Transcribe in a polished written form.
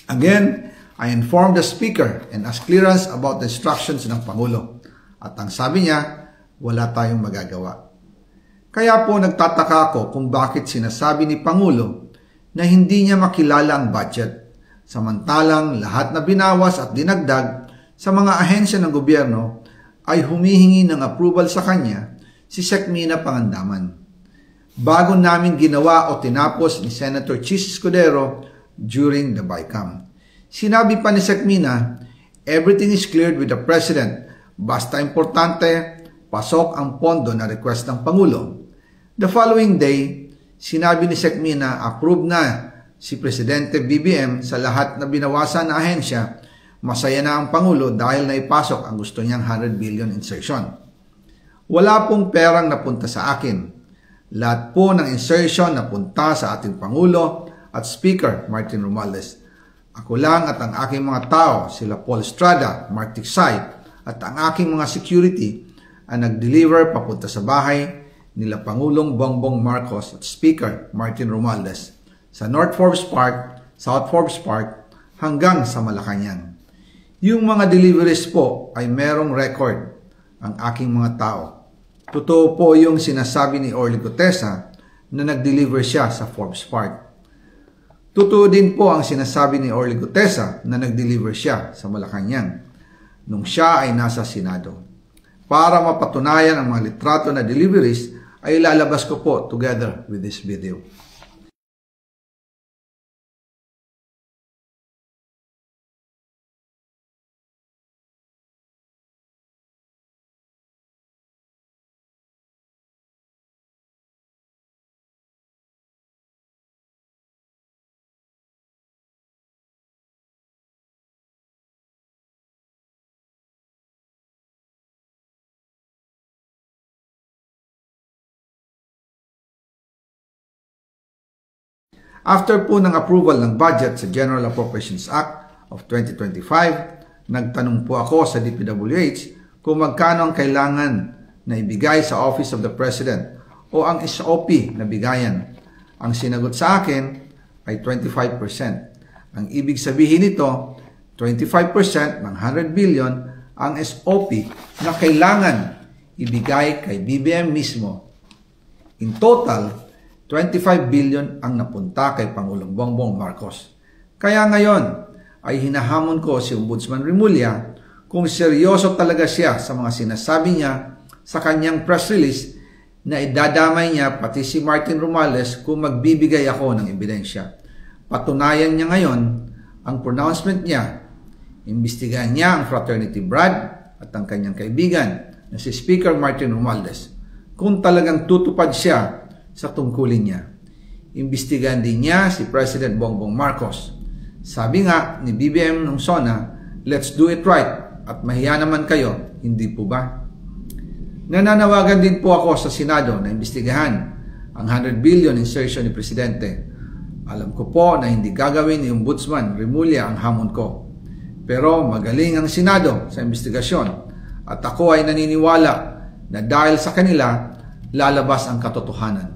Again, I informed the Speaker and asked clearance about the instructions ng Pangulo. At ang sabi niya, wala tayong magagawa. Kaya po nagtataka ako kung bakit sinasabi ni Pangulo na hindi niya makilala ang budget, samantalang lahat na binawas at dinagdag sa mga ahensya ng gobyerno ay humihingi ng approval sa kanya si Sec. Mina Pangandaman. Bago namin ginawa o tinapos ni Senator Chis Escudero during the BICAM. Sinabi pa ni Sec. Mina, everything is cleared with the President. Basta importante, pasok ang pondo na request ng Pangulo. The following day, sinabi ni Sec. Mina, approve na si Presidente BBM sa lahat na binawasan na ahensya. Masaya na ang Pangulo dahil naipasok ang gusto niyang 100 billion insertion. Wala pong perang napunta sa akin. Lahat po ng insertion napunta sa ating Pangulo at Speaker Martin Romualdez. Ako lang at ang aking mga tao, sila Paul Estrada, Mark Tiksay, at ang aking mga security ang nag-deliver papunta sa bahay nila Pangulong Bongbong Marcos at Speaker Martin Romualdez sa North Forbes Park, South Forbes Park hanggang sa Malacanang. Yung mga deliveries po ay merong record ang aking mga tao. Totoo po yung sinasabi ni Orly Gutesa na nag-deliver siya sa Forbes Park. Totoo din po ang sinasabi ni Orly Gutesa na nag-deliver siya sa Malacanang nung siya ay nasa Senado. Para mapatunayan ang mga litrato na deliveries ay lalabas ko po together with this video. After po ng approval ng budget sa General Appropriations Act of 2025, nagtanong po ako sa DPWH kung magkano ang kailangan na ibigay sa Office of the President o ang SOP na bigayan. Ang sinagot sa akin ay 25%. Ang ibig sabihin nito, 25% ng 100 billion ang SOP na kailangan ibigay kay BBM mismo. In total, 25 billion ang napunta kay Pangulong Bongbong Marcos. Kaya ngayon ay hinahamon ko si Ombudsman Remulla kung seryoso talaga siya sa mga sinasabi niya sa kanyang press release na idadamay niya pati si Martin Romualdez kung magbibigay ako ng ebidensya. Patunayan niya ngayon ang pronouncement niya. Imbestigahan niya ang fraternity Brad at ang kanyang kaibigan na si Speaker Martin Romualdez kung talagang tutupad siya sa tungkulin niya. Imbestigahan din niya si President Bongbong Marcos. Sabi nga ni BBM nung SONA, let's do it right at mahiya naman kayo, hindi po ba? Nananawagan din po ako sa Senado na imbestigahan ang 100 billion insertion ni Presidente. Alam ko po na hindi gagawin ni Ombudsman Remulla ang hamon ko. Pero magaling ang Senado sa imbestigasyon at ako ay naniniwala na dahil sa kanila lalabas ang katotohanan.